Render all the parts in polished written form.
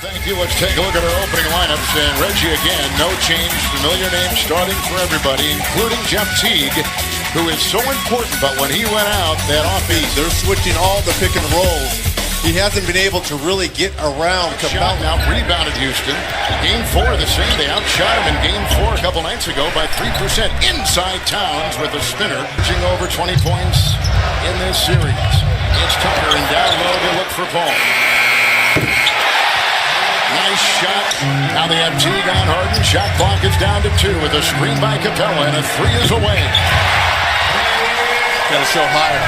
Thank you. Let's take a look at our opening lineups. And Reggie again, no change. Familiar name starting for everybody, including Jeff Teague, who is so important. But when he went out, that offense, they're switching all the pick and rolls. He hasn't been able to really get around. Shot out rebounded Houston. Game 4 the same. They outshot him in Game 4 a couple nights ago by 3% inside Towns with a spinner, reaching over 20 points in this series. It's Tucker and down low to look for Paul. Nice shot. Now they have Teague on Harden. Shot clock is down to 2 with a screen by Capella, and a 3 is away. Got to show higher.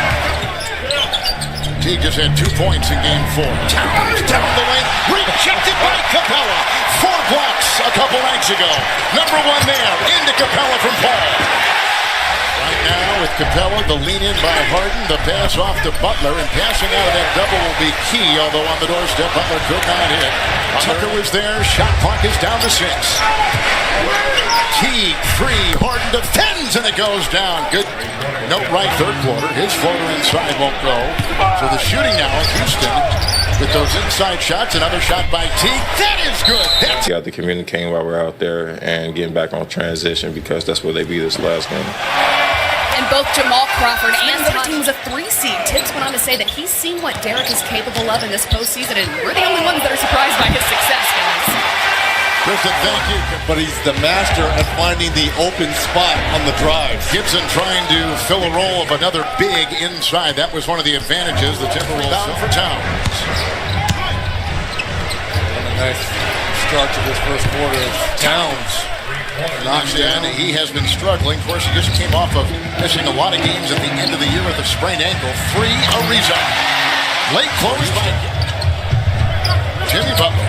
Teague just had 2 points in Game 4. Towns down the lane, rejected by Capella. 4 blocks a couple nights ago. Number 1 there, into Capella from Paul. Right now with Capella, the lean in by Harden, the pass off to Butler, and passing out of that double will be key, although on the doorstep, Butler could not hit. Tucker was there, shot clock is down to 6. Teague, 3, Harden defends, and it goes down. Good note right third quarter. His floater inside won't go. So the shooting now of Houston with those inside shots. Another shot by Teague. That is good. We got to communicating while we're out there and getting back on transition, because that's what they beat us last game. And both Jamal Crawford and the other team was a 3 seed. Tibbs went on to say that he's seen what Derek is capable of in this postseason, and we're the only ones that are surprised by his success, guys. Kristen, thank you. But he's the master at finding the open spot on the drive. Gibson trying to fill a role of another big inside. That was one of the advantages the Timberwolves found for Towns. And a nice start to this first quarter. Towns knocks in. He has been struggling. Of course, he just came off of missing a lot of games at the end of the year with a sprained ankle. 3, Ariza. Late close by Jimmy Butler.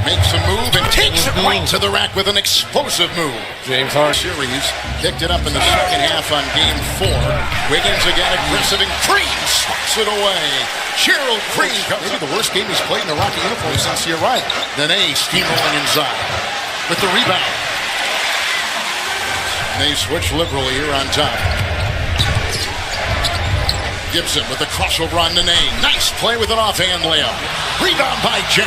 Makes a move and takes it right to the rack with an explosive move. James Harden series picked it up in the second half on Game 4. Wiggins again aggressive, and Green swats it away. Gerald Green, maybe the worst game he's played in the Rocky uniform since he arrived. Then A steamrolling inside with the rebound. And they switch liberally here on top. Gibson with the crossover on Nene. Nice play with an offhand layup. Rebound by Jag.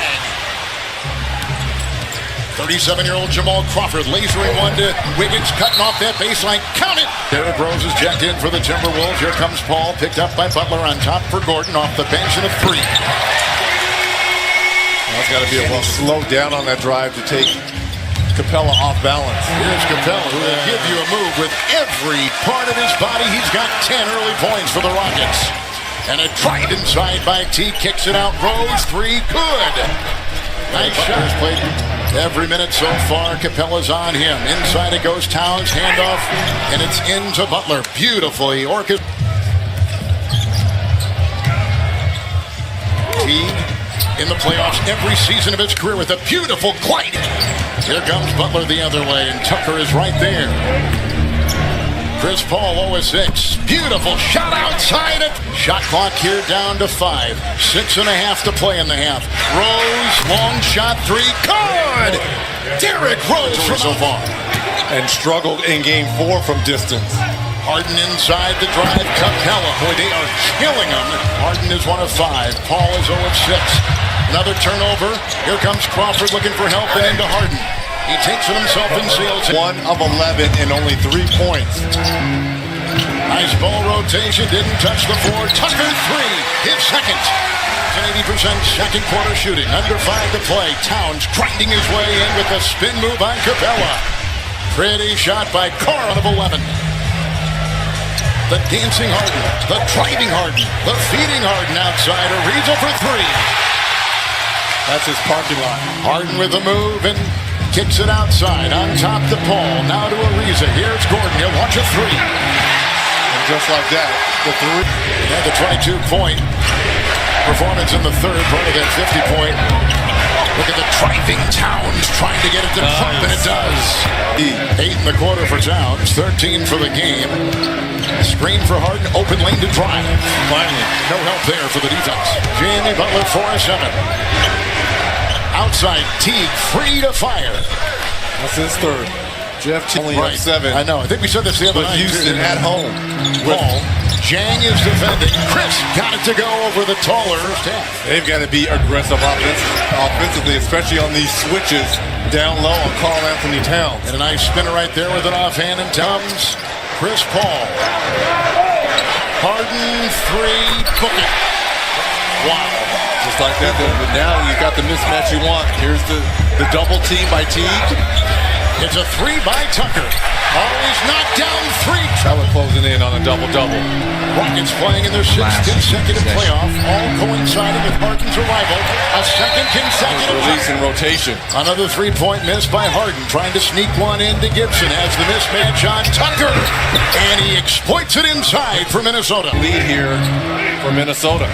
37-year-old Jamal Crawford lasering one to Wiggins, cutting off that baseline. Count it! Derrick Rose is checked in for the Timberwolves. Here comes Paul, picked up by Butler on top for Gordon off the bench and a 3. That's got to be a little slowed down on that drive to take Capella off balance. Here's Capella, who will give you a move with every part of his body. He's got 10 early points for the Rockets. And a drive inside by T, kicks it out. Rose, 3, good. Nice shot. Played every minute so far. Capella's on him. Inside it goes Towns, handoff, and it's into Butler. Beautifully orchestrated. Teague in the playoffs every season of his career with a beautiful glide. Here comes Butler the other way, and Tucker is right there. Chris Paul 0-6. Beautiful shot outside it. Shot clock here down to 5. 6.5 to play in the half. Rose, long shot 3. Good! Derrick Rose from so far. And struggled in Game 4 from distance. Harden inside the drive. Capella. Boy, they are killing him. Harden is 1 of 5. Paul is 0-6. Another turnover. Here comes Crawford looking for help and into Harden. He takes it himself and seals it. 1 of 11 and only 3 points. Nice ball rotation, didn't touch the floor. Tucker 3, his second. It's an 80% second quarter shooting. Under 5 to play. Towns grinding his way in with a spin move on Capella. Pretty shot by Carr of 11. The dancing Harden, the driving Harden, the feeding Harden outside. Ariza for 3. That's his parking lot. Harden with the move and kicks it outside, on top to Paul, now to Ariza. Here's Gordon, he'll launch a 3. And just like that, the 3. And the 22-point performance in the third, part of that 50-point. Look at the driving Towns, trying to get it to pump, and it does. 8 in the quarter for Towns, 13 for the game. Screen for Harden, open lane to drive. Finally, no help there for the defense. Jimmy Butler 4 of 7. Outside, Teague free to fire. That's his third. Jeff only Right. 7. I know. I think we said this the other With night. Houston at home. Paul. Jang is defending. Chris got it to go over the taller half. They've got to be aggressive offensively, especially on these switches down low on Karl Anthony Towns. And a nice spinner right there with an offhand, and comes Chris Paul. Harden, 3, book it. Wow. Just like that, but now you've got the mismatch you want. Here's the double team by Teague. It's a 3 by Tucker. Always knocked down 3. Tyler closing in on a double-double. Rockets playing in their 6th consecutive playoff, all coinciding with Harden's arrival. A second consecutive Release and rotation. Another 3-point miss by Harden, trying to sneak one into Gibson. Has the mismatch on Tucker, and he exploits it inside for Minnesota. Lead here for Minnesota.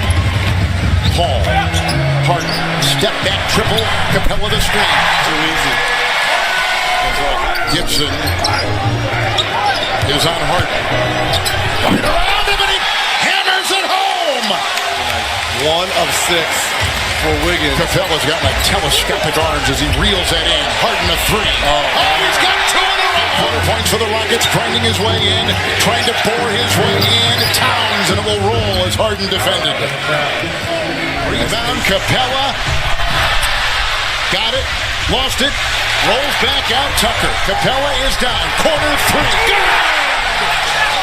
Paul, Harden, step back triple, Capella the screen. Too easy. Gibson is on Harden. Right around him, and he hammers it home. 1 of 6 for Wiggins. Capella's got like telescopic arms as he reels that in. Harden a 3. He's got 2 in a row. 4 points for the Rockets, grinding his way in, trying to bore his way in. Towns, and it will roll as Harden defended. Rebound, Capella. Got it, lost it, rolls back out, Tucker. Capella is down, corner 3.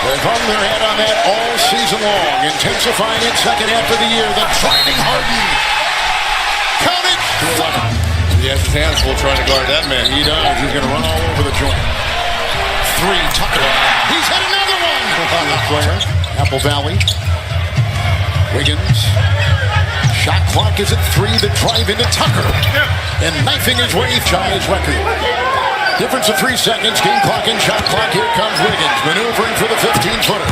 They've hung their head on that all season long, intensifying it second half of the year. The driving Harden. Count it. He has his hands full trying to guard that man. He does. He's going to run all over the joint. 3, Tucker. He's hit another one. Player. Apple Valley. Wiggins. Shot clock is at 3. The drive into Tucker. And knifing his way shy his record. Difference of 3 seconds. Game clock and shot clock. Here comes Wiggins. Maneuvering for the 15-footer.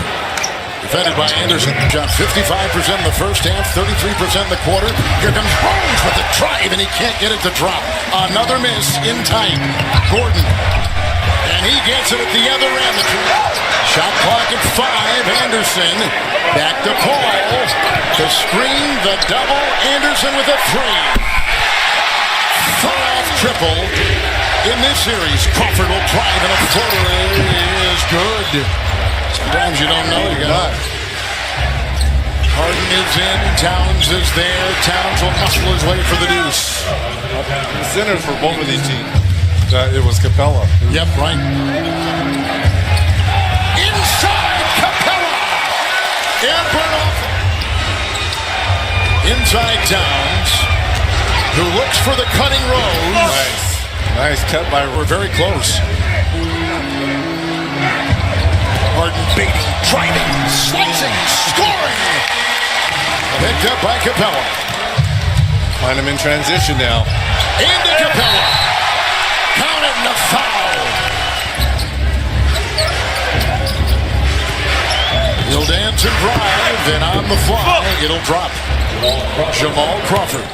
Defended by Anderson. Shot 55% in the first half, 33% in the quarter. Here comes Holmes with the drive, and he can't get it to drop. Another miss in time. Gordon. And he gets it at the other end. Shot clock at 5. Anderson. Back to Paul. The screen, the double. Anderson with a 3. Throw-off triple. In this series, Crawford will drive, and a floater is good. Sometimes you don't know, you got it. Harden is in, Towns is there. Towns will muscle his way for the deuce. The centers for both of these teams. It was Capella. Yep, right. Inside, Capella! And burn off. Inside Towns, who looks for the cutting rose. Nice cut by. We're very close. Harden baiting, driving, slicing, scoring. Picked up by Capella. Find him in transition now. Into Capella. Counted and a foul. He'll dance and drive, and on the fly, it'll drop. Jamal Crawford.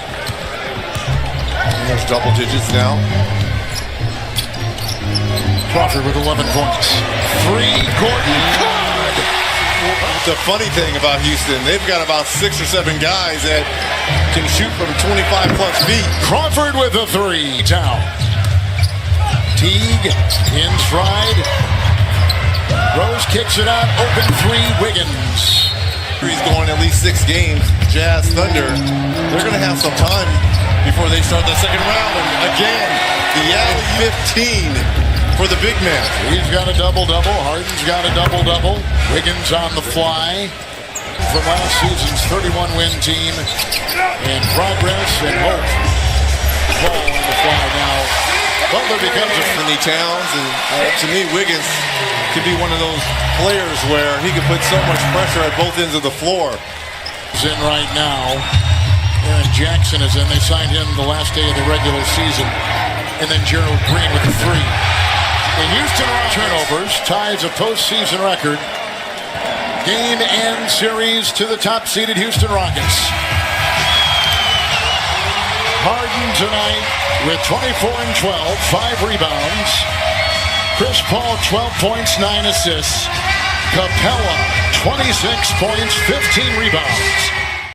There's double digits now. Crawford with 11 points. 3, Gordon. Good. The funny thing about Houston, they've got about 6 or 7 guys that can shoot from 25 plus feet. Crawford with a 3. Down. Teague in stride. Rose kicks it out. Open 3. Wiggins. He's going at least 6 games. Jazz, Thunder, they're going to have some time before they start the second round. And again, the alley 15 for the big man. He's got a double-double. Harden's got a double-double. Wiggins on the fly from last season's 31-win team. And progress and hope. Ball on the fly now. Butler becomes a Anthony Towns, and to me, Wiggins could be one of those players where he could put so much pressure at both ends of the floor. He's in right now. Aaron Jackson is in. They signed him the last day of the regular season. And then Gerald Green with a 3. The Houston turnovers ties a postseason record. Game and series to the top-seeded Houston Rockets. Harden tonight with 24 and 12, 5 rebounds. Chris Paul, 12 points, 9 assists. Capella, 26 points, 15 rebounds.